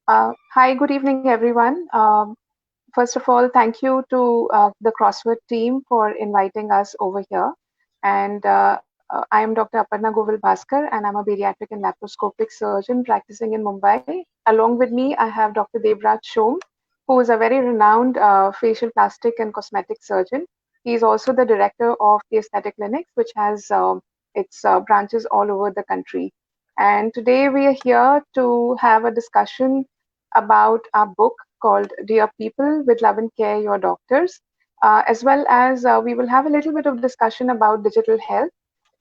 Hi, good evening, everyone. First of all, thank you to the CrossFit team for inviting us over here. And I am Dr. Aparna Govil Bhaskar, and I'm a pediatric and laparoscopic surgeon practicing in Mumbai. Along with me, I have Dr. Devraj Shom, who is a very renowned facial plastic and cosmetic surgeon. He is also the director of the Aesthetic Clinics, which has its branches all over the country. And today we are here to have a discussion about our book called Dear People with Love and Care, Your Doctors, as well as we will have a little bit of discussion about digital health.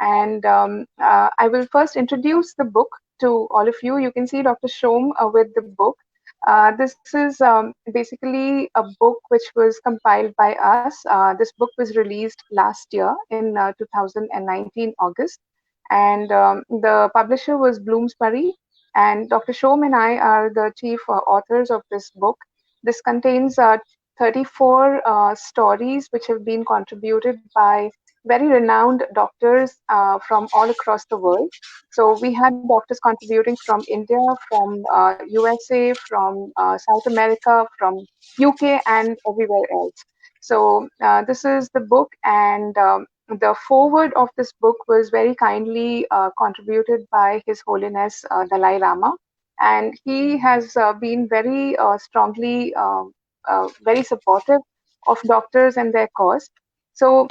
And I will first introduce the book to all of you. You can see Dr. Shom with the book. This is basically a book which was compiled by us. This book was released last year in 2019 August, and the publisher was Bloomsbury. And Dr. Shom and I are the chief authors of this book. This contains 34 stories which have been contributed by very renowned doctors from all across the world. So we had doctors contributing from India, from USA, from South America, from UK, and everywhere else. So this is the book, and the foreword of this book was very kindly contributed by His Holiness Dalai Lama, and he has been very strongly, very supportive of doctors and their cause. So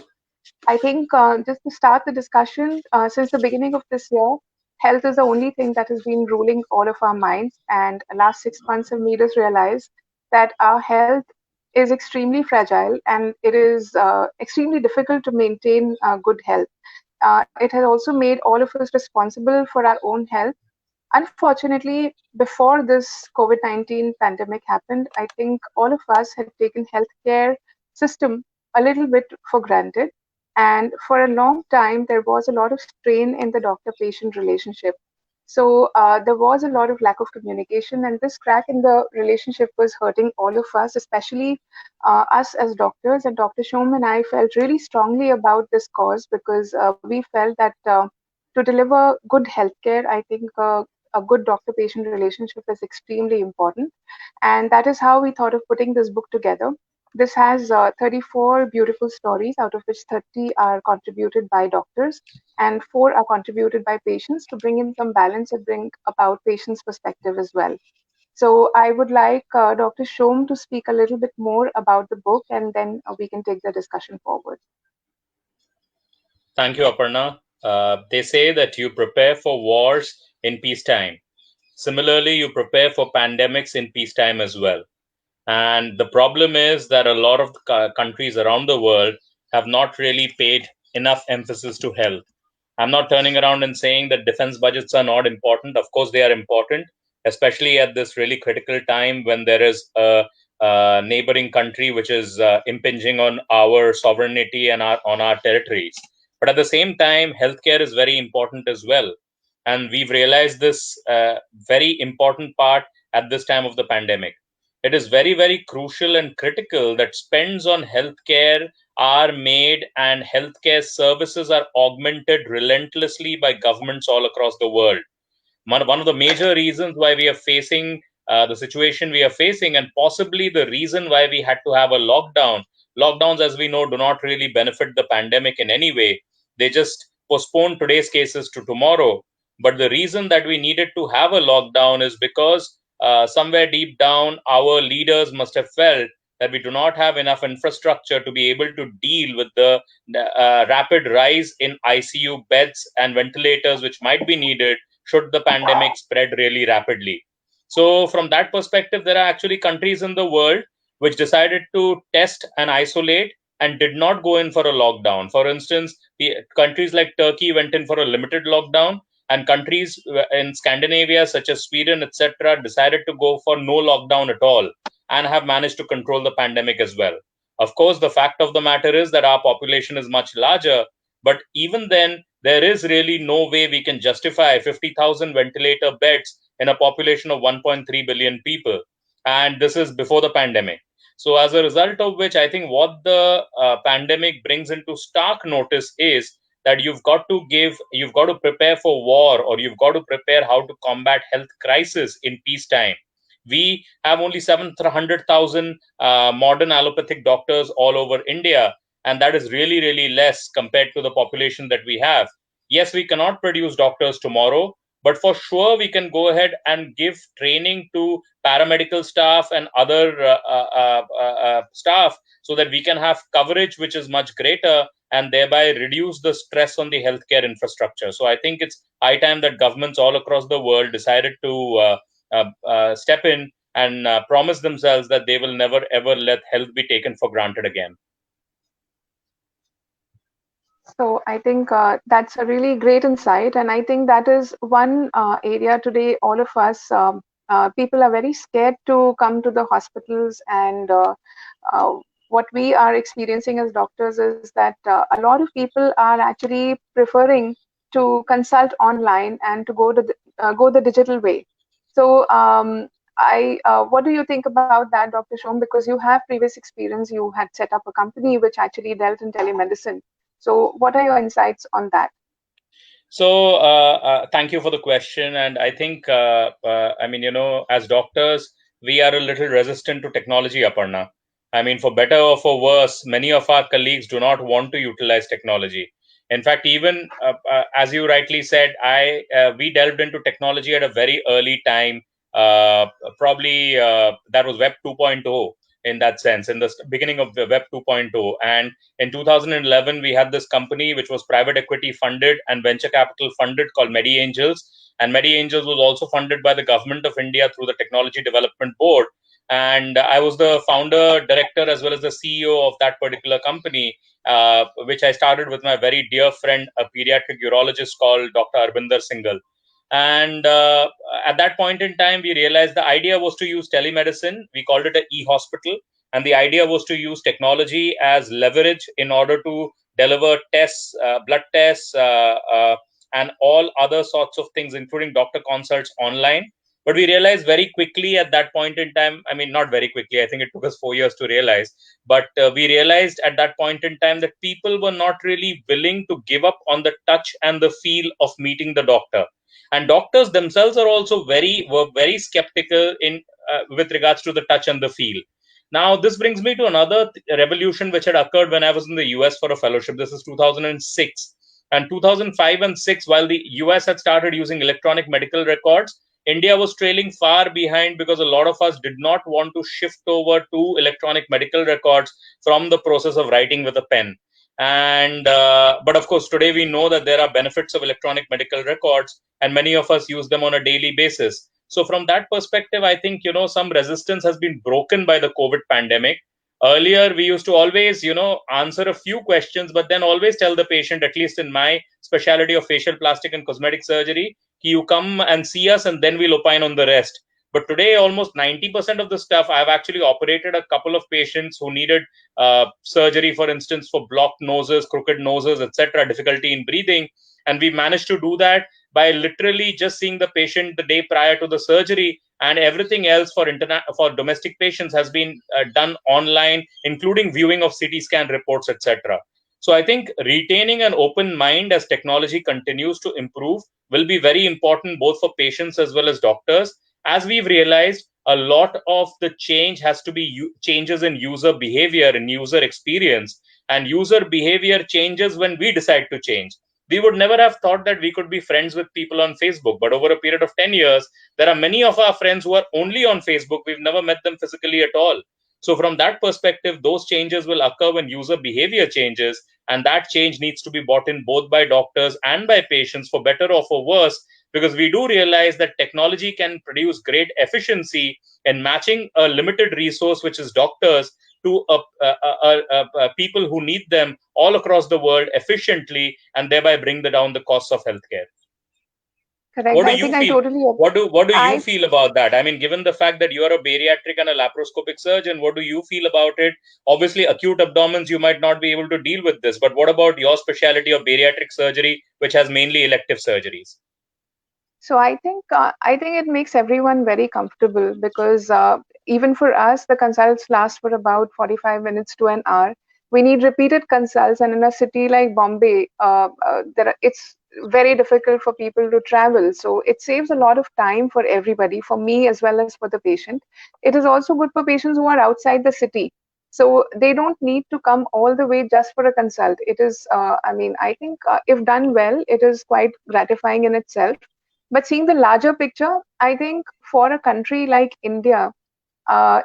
I think just to start the discussion, since the beginning of this year, health is the only thing that has been ruling all of our minds. And the last 6 months have made us realize that our health is extremely fragile and it is extremely difficult to maintain good health. It has also made all of us responsible for our own health. Unfortunately, before this COVID-19 pandemic happened, I think all of us had taken healthcare system a little bit for granted. And for a long time, there was a lot of strain in the doctor-patient relationship. So there was a lot of lack of communication, and this crack in the relationship was hurting all of us, especially us as doctors. And Dr. Shom and I felt really strongly about this cause because we felt that to deliver good healthcare, I think a good doctor-patient relationship is extremely important. And that is how we thought of putting this book together. This has 34 beautiful stories, out of which 30 are contributed by doctors and 4 are contributed by patients to bring in some balance and bring about patients' perspective as well. So I would like Dr. Shom to speak a little bit more about the book, and then we can take the discussion forward. Thank you, Aparna. They say that you prepare for wars in peacetime. Similarly, you prepare for pandemics in peacetime as well. And the problem is that a lot of the countries around the world have not really paid enough emphasis to health. I'm not turning around and saying that defense budgets are not important. Of course, they are important, especially at this really critical time when there is a neighboring country which is impinging on our sovereignty and on our territories. But at the same time, healthcare is very important as well. And we've realized this very important part at this time of the pandemic. It is very, very crucial and critical that spends on healthcare are made and healthcare services are augmented relentlessly by governments all across the world. One of the major reasons why we are facing the situation we are facing, and possibly the reason why we had to have a lockdown. Lockdowns, as we know, do not really benefit the pandemic in any way. They just postpone today's cases to tomorrow. But the reason that we needed to have a lockdown is because somewhere deep down, our leaders must have felt that we do not have enough infrastructure to be able to deal with the rapid rise in ICU beds and ventilators, which might be needed should the pandemic spread really rapidly. So, from that perspective, there are actually countries in the world which decided to test and isolate and did not go in for a lockdown. For instance, the countries like Turkey went in for a limited lockdown, and countries in Scandinavia, such as Sweden, etc., decided to go for no lockdown at all and have managed to control the pandemic as well. Of course, the fact of the matter is that our population is much larger, but even then, there is really no way we can justify 50,000 ventilator beds in a population of 1.3 billion people. And this is before the pandemic. So, as a result of which, I think what the pandemic brings into stark notice is that you've got to prepare for war, or you've got to prepare how to combat health crisis in peacetime. We have only 700,000 modern allopathic doctors all over India, and that is really, really less compared to the population that we have. Yes, we cannot produce doctors tomorrow, but for sure we can go ahead and give training to paramedical staff and other staff, so that we can have coverage which is much greater and thereby reduce the stress on the healthcare infrastructure. So I think it's high time that governments all across the world decided to step in and promise themselves that they will never ever let health be taken for granted again. So I think that's a really great insight, and I think that is one area today. All of us, people are very scared to come to the hospitals, and what we are experiencing as doctors is that a lot of people are actually preferring to consult online and to go the digital way. So what do you think about that, Dr. Shom? Because you have previous experience, you had set up a company which actually dealt in telemedicine. So what are your insights on that? So, thank you for the question. And I think, I mean, as doctors, we are a little resistant to technology, Aparna. I mean, for better or for worse, many of our colleagues do not want to utilize technology. In fact, even as you rightly said, we delved into technology at a very early time. Uh, Probably that was Web 2.0 in that sense, in the beginning of the Web 2.0. And in 2011, we had this company which was private equity funded and venture capital funded called MediAngels. And MediAngels was also funded by the government of India through the Technology Development Board. And I was the founder, director, as well as the CEO of that particular company, which I started with my very dear friend, a pediatric urologist called Dr. Arbinder Singhal. And at that point in time, we realized the idea was to use telemedicine. We called it an e-hospital. And the idea was to use technology as leverage in order to deliver tests, blood tests, and all other sorts of things, including doctor consults online. But we realized very quickly at that point in time, I mean, not very quickly, I think it took us 4 years to realize, but we realized at that point in time that people were not really willing to give up on the touch and the feel of meeting the doctor. And doctors themselves are also were very skeptical in with regards to the touch and the feel. Now, this brings me to another revolution which had occurred when I was in the US for a fellowship. This is 2006. And 2005 and 6, while the US had started using electronic medical records, India was trailing far behind because a lot of us did not want to shift over to electronic medical records from the process of writing with a pen. And but of course, today we know that there are benefits of electronic medical records, and many of us use them on a daily basis. So from that perspective, I think, some resistance has been broken by the COVID pandemic. Earlier, we used to always, answer a few questions, but then always tell the patient, at least in my specialty of facial plastic and cosmetic surgery, you come and see us and then we'll opine on the rest. But today, almost 90% of the stuff, I've actually operated a couple of patients who needed surgery, for instance, for blocked noses, crooked noses, etc., difficulty in breathing. And we managed to do that by literally just seeing the patient the day prior to the surgery, and everything else for domestic patients has been done online, including viewing of CT scan reports, etc. So I think retaining an open mind as technology continues to improve will be very important both for patients as well as doctors. As we've realized, a lot of the change has to be changes in user behavior and user experience, and user behavior changes when we decide to change. We would never have thought that we could be friends with people on Facebook, but over a period of 10 years, there are many of our friends who are only on Facebook. We've never met them physically at all. So from that perspective, those changes will occur when user behavior changes, and that change needs to be brought in both by doctors and by patients, for better or for worse, because we do realize that technology can produce great efficiency in matching a limited resource, which is doctors, to people who need them all across the world efficiently, and thereby bring down the costs of healthcare. Correct. What do I you think I feel? totally What do you feel about that? I mean, given the fact that you are a bariatric and a laparoscopic surgeon, what do you feel about it? Obviously, acute abdomens, you might not be able to deal with this, but what about your specialty of bariatric surgery, which has mainly elective surgeries? So I think it makes everyone very comfortable because even for us, the consults last for about 45 minutes to an hour. We need repeated consults, and in a city like Bombay, it's very difficult for people to travel. So it saves a lot of time for everybody, for me as well as for the patient. It is also good for patients who are outside the city. So they don't need to come all the way just for a consult. It is, I mean, I think if done well, it is quite gratifying in itself. But seeing the larger picture, I think for a country like India,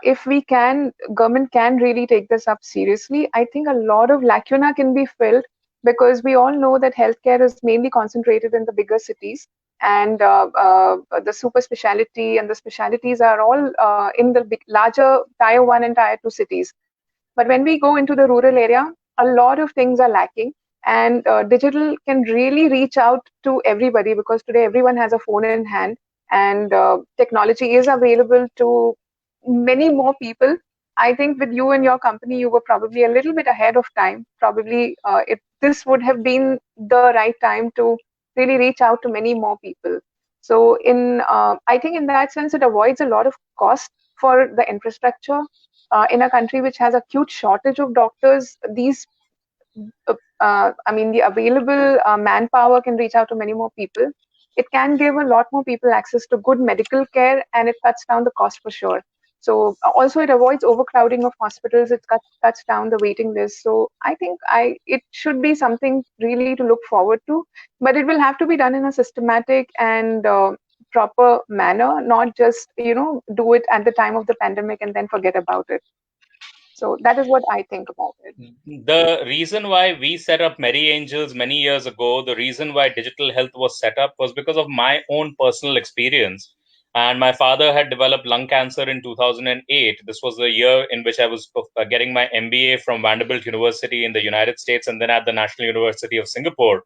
if we can, government can really take this up seriously. I think a lot of lacuna can be filled because we all know that healthcare is mainly concentrated in the bigger cities, and the super specialty and the specialties are all in the larger tier 1 and tier 2 cities. But when we go into the rural area, a lot of things are lacking. And digital can really reach out to everybody because today everyone has a phone in hand, and technology is available to many more people. I think with you and your company, you were probably a little bit ahead of time. Probably this would have been the right time to really reach out to many more people. So I think in that sense, it avoids a lot of cost for the infrastructure. In a country which has a huge shortage of doctors, I mean, the available manpower can reach out to many more people. It can give a lot more people access to good medical care, and it cuts down the cost for sure. So also it avoids overcrowding of hospitals. It cuts down the waiting list. So I think it should be something really to look forward to, but it will have to be done in a systematic and proper manner, not just do it at the time of the pandemic and then forget about it. So that is what I think about it. The reason why we set up Merry Angels many years ago, the reason why digital health was set up was because of my own personal experience. And my father had developed lung cancer in 2008. This was the year in which I was getting my MBA from Vanderbilt University in the United States and then at the National University of Singapore.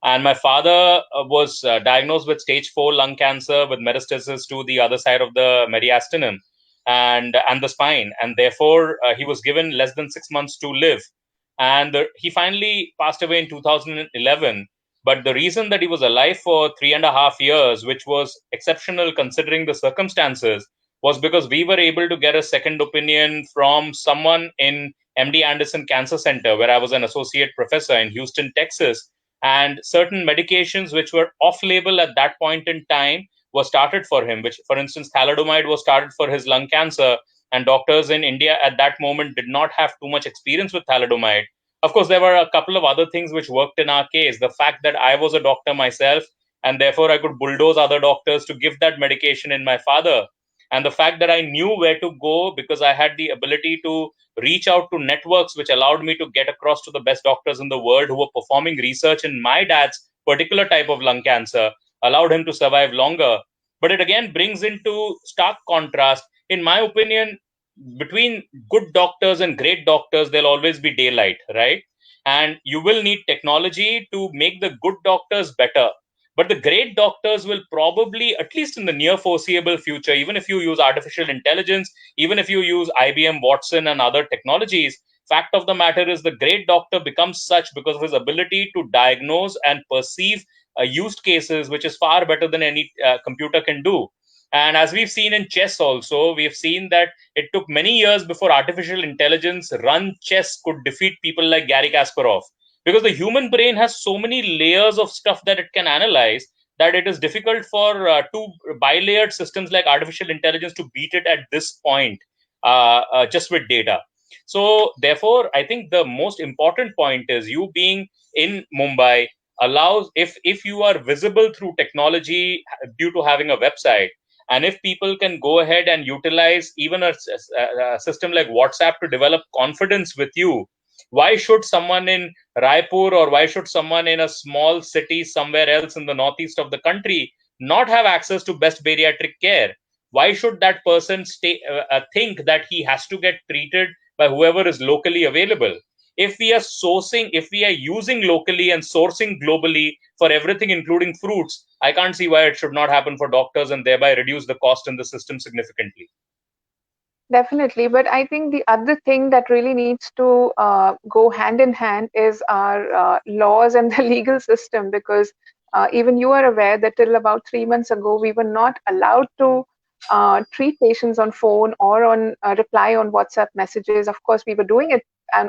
And my father was diagnosed with stage 4 lung cancer with metastasis to the other side of the mediastinum and the spine. And therefore, he was given less than 6 months to live. And he finally passed away in 2011. But the reason that he was alive for 3.5 years, which was exceptional considering the circumstances, was because we were able to get a second opinion from someone in MD Anderson Cancer Center, where I was an associate professor in Houston, Texas. And certain medications which were off label at that point in time was started for him, which, for instance, thalidomide was started for his lung cancer. And doctors in India at that moment did not have too much experience with thalidomide. Of course, there were a couple of other things which worked in our case. The fact that I was a doctor myself, and therefore I could bulldoze other doctors to give that medication in my father. And the fact that I knew where to go because I had the ability to reach out to networks which allowed me to get across to the best doctors in the world who were performing research in my dad's particular type of lung cancer, allowed him to survive longer. But it again brings into stark contrast, in my opinion, between good doctors and great doctors, there'll always be daylight, right? And you will need technology to make the good doctors better. But the great doctors will probably, at least in the near foreseeable future, even if you use artificial intelligence, even if you use IBM Watson and other technologies, fact of the matter is the great doctor becomes such because of his ability to diagnose and perceive used cases, which is far better than any computer can do. And as we've seen in chess also, we've seen that it took many years before artificial intelligence run chess could defeat people like Garry Kasparov. Because the human brain has so many layers of stuff that it can analyze that it is difficult for two bilayered systems like artificial intelligence to beat it at this point, just with data. So therefore, I think the most important point is you being in Mumbai allows, if you are visible through technology due to having a website, and if people can go ahead and utilize even a system like WhatsApp to develop confidence with you, why should someone in Raipur or why should someone in a small city somewhere else in the northeast of the country not have access to best bariatric care? Why should that person think that he has to get treated by whoever is locally available? If we are using locally and sourcing globally for everything, including fruits, I can't see why it should not happen for doctors and thereby reduce the cost in the system significantly. Definitely, but I think the other thing that really needs to go hand in hand is our laws and the legal system, because even you are aware that till about 3 months ago, we were not allowed to treat patients on phone or on reply on WhatsApp messages. Of course, we were doing it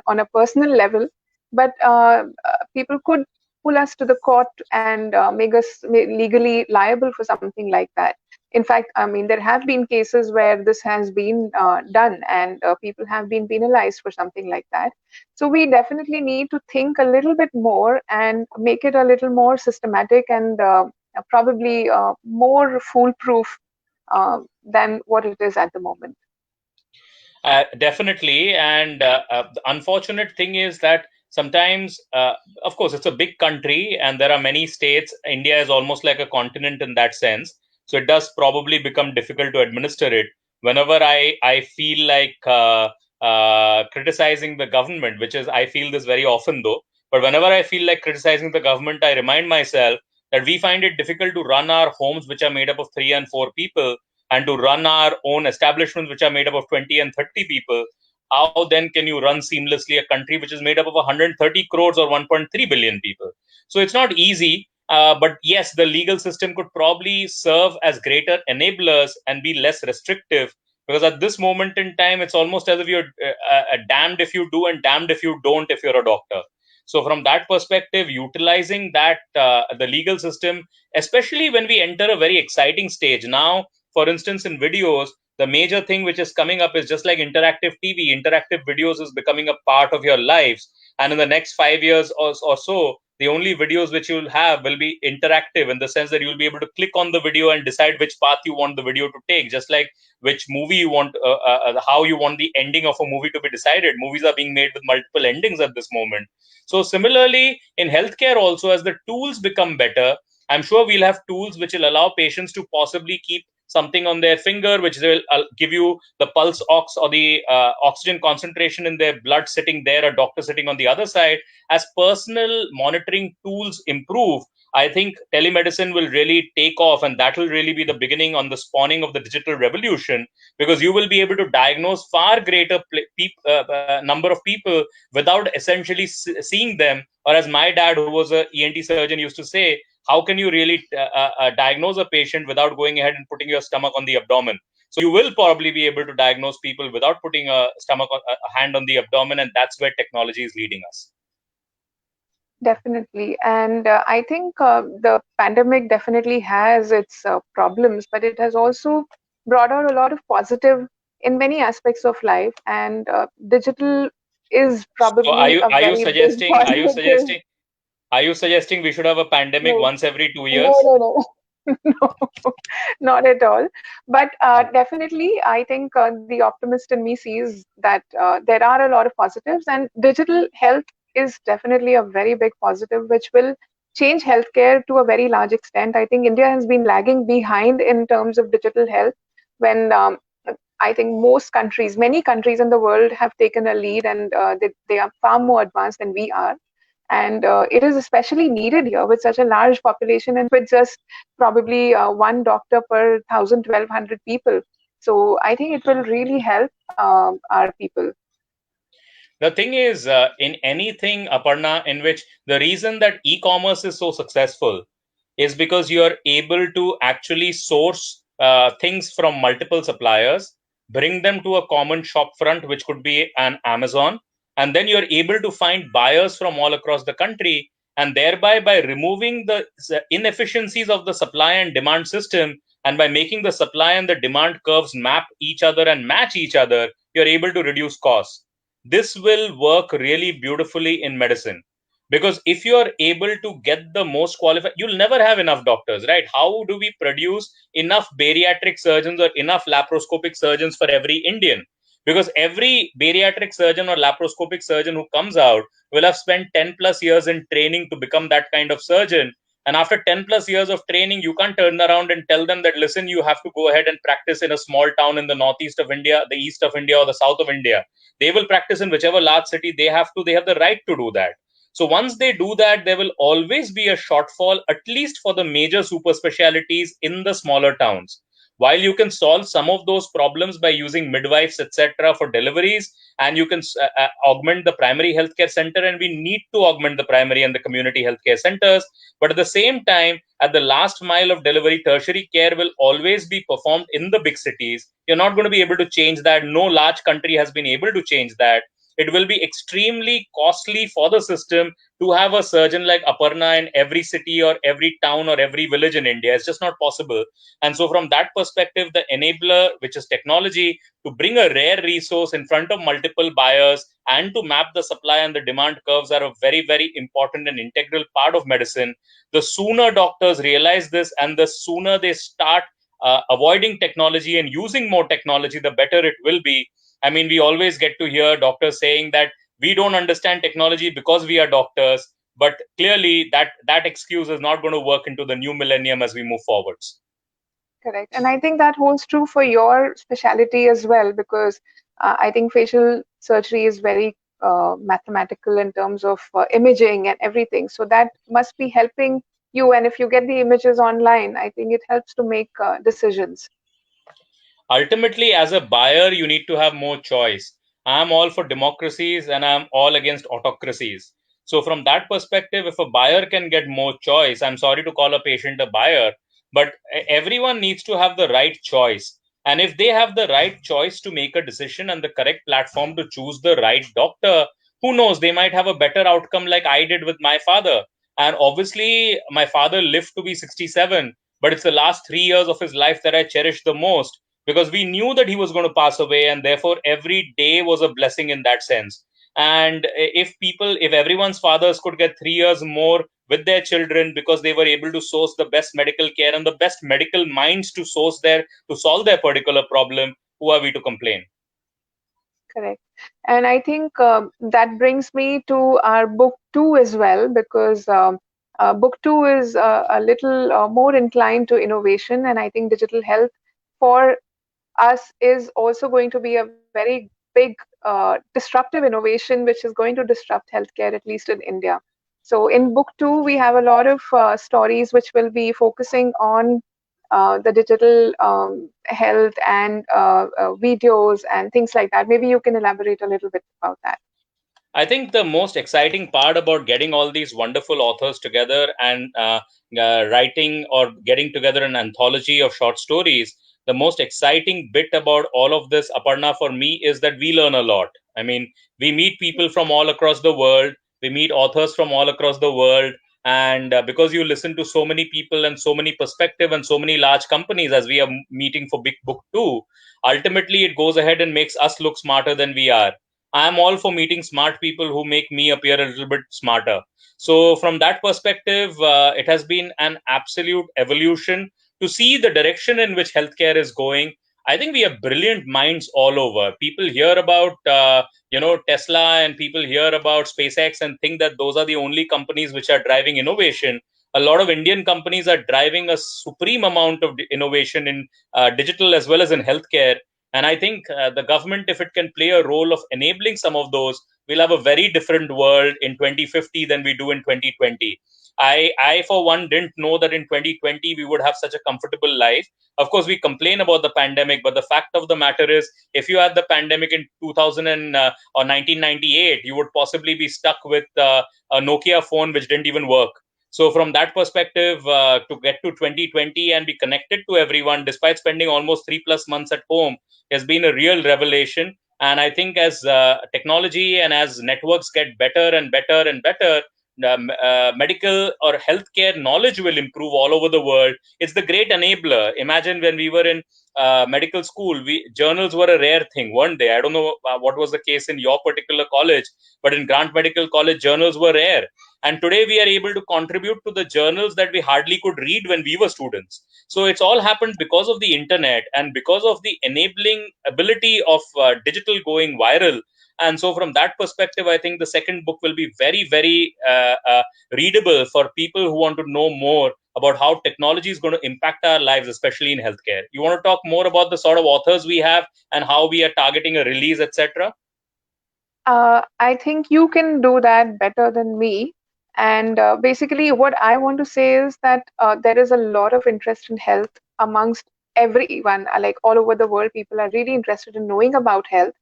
on a personal level, but people could pull us to the court and make us legally liable for something like that. In fact, I mean, there have been cases where this has been done, and people have been penalized for something like that. So we definitely need to think a little bit more and make it a little more systematic and probably more foolproof than what it is at the moment. Definitely. And the unfortunate thing is that sometimes, of course, it's a big country and there are many states. India is almost like a continent in that sense. So it does probably become difficult to administer it. Whenever I feel like criticizing the government, which is, I feel this very often though, but whenever I feel like criticizing the government, I remind myself that we find it difficult to run our homes, which are made up of 3 and 4 people, and to run our own establishments, which are made up of 20 and 30 people. How then can you run seamlessly a country which is made up of 130 crores or 1.3 billion people? So it's not easy. But yes, the legal system could probably serve as greater enablers and be less restrictive, because at this moment in time, it's almost as if you're damned if you do and damned if you don't if you're a doctor. So from that perspective, utilizing that the legal system, especially when we enter a very exciting stage now, for instance, in videos, the major thing which is coming up is just like interactive TV. Interactive videos is becoming a part of your lives. And in the next 5 years or so, the only videos which you'll have will be interactive, in the sense that you'll be able to click on the video and decide which path you want the video to take, just like which movie you want, how you want the ending of a movie to be decided. Movies are being made with multiple endings at this moment. So similarly, in healthcare also, as the tools become better, I'm sure we'll have tools which will allow patients to possibly keep something on their finger, which will give you the pulse ox or the oxygen concentration in their blood sitting there, a doctor sitting on the other side. As personal monitoring tools improve, I think telemedicine will really take off, and that will really be the beginning on the spawning of the digital revolution, because you will be able to diagnose far greater number of people without essentially seeing them. Or as my dad, who was a ENT surgeon, used to say, how can you really diagnose a patient without going ahead and putting your stomach on the abdomen? So you will probably be able to diagnose people without putting a hand on the abdomen, and that's where technology is leading us. Definitely. And I think the pandemic definitely has its problems, but it has also brought out a lot of positive in many aspects of life. And digital is So probably a very big positive. are you suggesting we should have a pandemic No, once every 2 years? no. No, not at all. But definitely, I think the optimist in me sees that there are a lot of positives, and digital health is definitely a very big positive, which will change healthcare to a very large extent. I think India has been lagging behind in terms of digital health when I think most countries, many countries in the world have taken a lead, and they are far more advanced than we are. And it is especially needed here with such a large population and with just probably one doctor per 1,000, 1,200 people. So I think it will really help our people. The thing is, in anything, Aparna, in which the reason that e-commerce is so successful is because you are able to actually source things from multiple suppliers, bring them to a common shop front, which could be an Amazon, and then you're able to find buyers from all across the country. And thereby, by removing the inefficiencies of the supply and demand system, and by making the supply and the demand curves map each other and match each other, you're able to reduce costs. This will work really beautifully in medicine, because if you are able to get the most qualified, you'll never have enough doctors, right? How do we produce enough bariatric surgeons or enough laparoscopic surgeons for every Indian? Because every bariatric surgeon or laparoscopic surgeon who comes out will have spent 10 plus years in training to become that kind of surgeon. And after 10 plus years of training, you can't turn around and tell them that, listen, you have to go ahead and practice in a small town in the northeast of India, the east of India, or the south of India. They will practice in whichever large city they have the right to do that. So once they do that, there will always be a shortfall, at least for the major super specialities in the smaller towns. While you can solve some of those problems by using midwives, etc., for deliveries, and you can augment the primary healthcare center, and we need to augment the primary and the community healthcare centers. But at the same time, at the last mile of delivery, tertiary care will always be performed in the big cities. You're not going to be able to change that. No large country has been able to change that. it will be extremely costly for the system to have a surgeon like Aparna in every city or every town or every village in India. It's just not possible. And so, from that perspective, the enabler, which is technology, to bring a rare resource in front of multiple buyers and to map the supply and the demand curves are a very, very important and integral part of medicine. The sooner doctors realize this and the sooner they start avoiding technology and using more technology, the better it will be. I mean, we always get to hear doctors saying that we don't understand technology because we are doctors, but clearly that excuse is not going to work into the new millennium as we move forwards. Correct. And I think that holds true for your specialty as well, because I think facial surgery is very mathematical in terms of imaging and everything. So that must be helping you. And if you get the images online, I think it helps to make decisions. Ultimately, as a buyer, you need to have more choice. I'm all for democracies and I'm all against autocracies. So, from that perspective, if a buyer can get more choice, I'm sorry to call a patient a buyer, but everyone needs to have the right choice. And if they have the right choice to make a decision and the correct platform to choose the right doctor, who knows, they might have a better outcome like I did with my father. And obviously, my father lived to be 67, but it's the last 3 years of his life that I cherish the most, because we knew that he was going to pass away, and therefore every day was a blessing in that sense. And if everyone's fathers could get 3 years more with their children because they were able to source the best medical care and the best medical minds to solve their particular problem, who are we to complain? Correct. And I think that brings me to our book two as well, because book two is a little more inclined to innovation. And I think digital health for us is also going to be a very big disruptive innovation, which is going to disrupt healthcare, at least in India. So in book two, we have a lot of stories which will be focusing on the digital health and videos and things like that. Maybe you can elaborate a little bit about that. I think the most exciting part about getting all these wonderful authors together and writing or getting together an anthology of short stories, the most exciting bit about all of this, Aparna, for me, is that we learn a lot. I mean, we meet people from all across the world, we meet authors from all across the world. And because you listen to so many people and so many perspectives and so many large companies as we are meeting for Big Book 2, ultimately it goes ahead and makes us look smarter than we are. I'm all for meeting smart people who make me appear a little bit smarter. So, from that perspective, it has been an absolute evolution to see the direction in which healthcare is going. I think we have brilliant minds all over. People hear about, Tesla, and people hear about SpaceX and think that those are the only companies which are driving innovation. A lot of Indian companies are driving a supreme amount of innovation in digital as well as in healthcare. And I think the government, if it can play a role of enabling some of those, we'll have a very different world in 2050 than we do in 2020. I, for one, didn't know that in 2020 we would have such a comfortable life. Of course, we complain about the pandemic, but the fact of the matter is, if you had the pandemic in 2000 or 1998, you would possibly be stuck with a Nokia phone which didn't even work. So, from that perspective, to get to 2020 and be connected to everyone, despite spending almost 3+ months at home, has been a real revelation. And I think as technology and as networks get better and better and better, medical or healthcare knowledge will improve all over the world. It's the great enabler. Imagine when we were in medical school, journals were a rare thing, weren't they? I don't know what was the case in your particular college, but in Grant Medical College, journals were rare. And today we are able to contribute to the journals that we hardly could read when we were students. So it's all happened because of the internet and because of the enabling ability of digital going viral. And so, from that perspective, I think the second book will be very, very readable for people who want to know more about how technology is going to impact our lives, especially in healthcare. You want to talk more about the sort of authors we have and how we are targeting a release, etc.? I think you can do that better than me. And basically, what I want to say is that there is a lot of interest in health amongst everyone, like all over the world. People are really interested in knowing about health.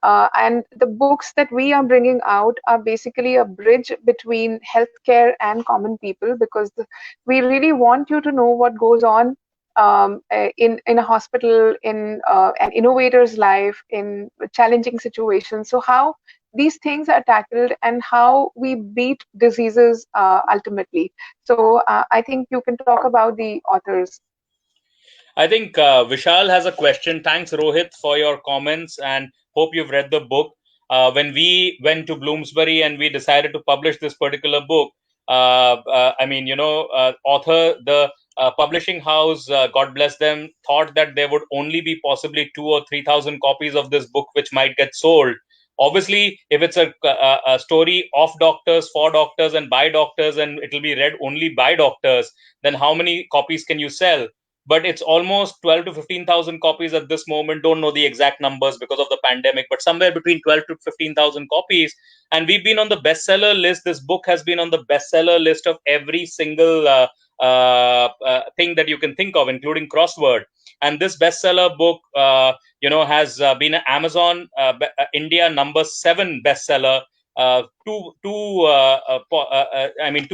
And the books that we are bringing out are basically a bridge between healthcare and common people, because we really want you to know what goes on in a hospital, in an innovator's life, in challenging situations. So how these things are tackled and how we beat diseases ultimately. So I think you can talk about the authors. I think Vishal has a question. Thanks, Rohit, for your comments, and hope you've read the book. When we went to Bloomsbury and we decided to publish this particular book, author, the publishing house, God bless them, thought that there would only be possibly 2 or 3,000 copies of this book which might get sold. Obviously, if it's a story of doctors, for doctors, and by doctors, and it will be read only by doctors, then how many copies can you sell? But it's almost 12 to 15,000 copies at this moment. Don't know the exact numbers because of the pandemic, but somewhere between 12 to 15,000 copies. And we've been on the bestseller list. This book has been on the bestseller list of every single thing that you can think of, including crossword. And this bestseller book, has been an Amazon India #7 bestseller. Two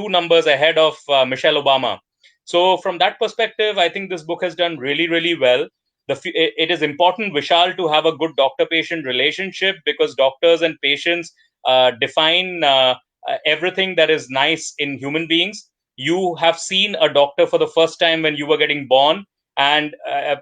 numbers ahead of Michelle Obama. So from that perspective, I think this book has done really, really well. It is important, Vishal, to have a good doctor-patient relationship, because doctors and patients define everything that is nice in human beings. You have seen a doctor for the first time when you were getting born, and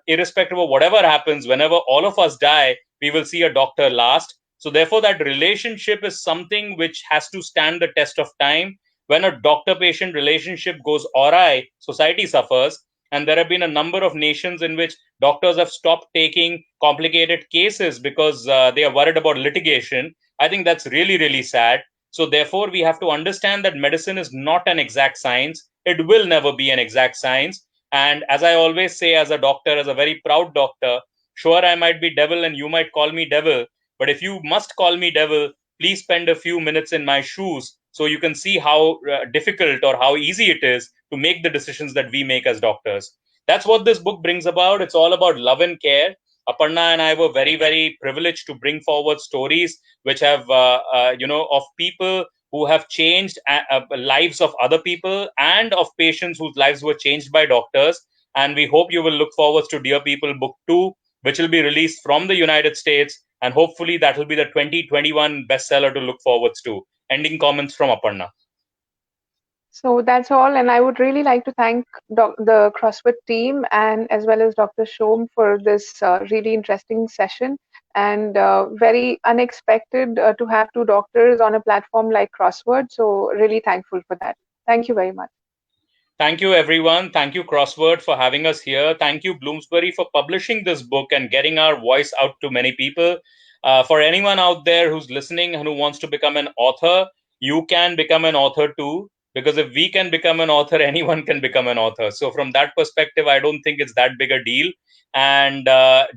irrespective of whatever happens, whenever all of us die, we will see a doctor last. So therefore, that relationship is something which has to stand the test of time. When a doctor-patient relationship goes awry, society suffers. And there have been a number of nations in which doctors have stopped taking complicated cases because they are worried about litigation. I think that's really, really sad. So therefore, we have to understand that medicine is not an exact science. It will never be an exact science. And as I always say, as a doctor, as a very proud doctor, sure, I might be devil and you might call me devil. But if you must call me devil, please spend a few minutes in my shoes so you can see how difficult or how easy it is to make the decisions that we make as doctors. That's what this book brings about. It's all about love and care. Aparna and I were very, very privileged to bring forward stories which have, of people who have changed lives of other people and of patients whose lives were changed by doctors. And we hope you will look forward to Dear People Book 2, which will be released from the United States. And hopefully that will be the 2021 bestseller to look forward to. Ending comments from Aparna. So that's all, and I would really like to thank the CrossFit team and as well as Dr. Shom for this really interesting session, and very unexpected to have two doctors on a platform like CrossWord. So really thankful for that. Thank you very much. Thank you, everyone. Thank you, CrossWord, for having us here. Thank you, Bloomsbury, for publishing this book and getting our voice out to many people. For anyone out there who's listening and who wants to become an author, you can become an author too. Because if we can become an author, anyone can become an author. So from that perspective, I don't think it's that big a deal. And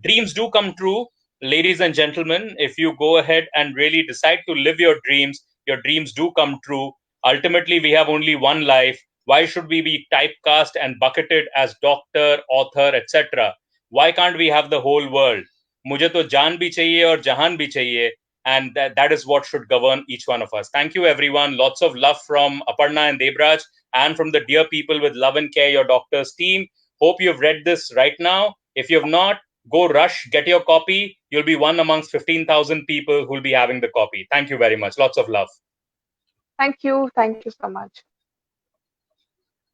dreams do come true. Ladies and gentlemen, if you go ahead and really decide to live your dreams do come true. Ultimately, we have only one life. Why should we be typecast and bucketed as doctor, author, etc.? Why can't we have the whole world? मुझे तो जान भी चाहिए और जहान भी चाहिए. And that is what should govern each one of us. Thank you, everyone. Lots of love from Aparna and Debraj and from the Dear People with Love and Care, your doctors team. Hope you've read this right now. If you have not, go rush, get your copy. You'll be one amongst 15,000 people who'll be having the copy. Thank you very much. Lots of love. Thank you. Thank you so much.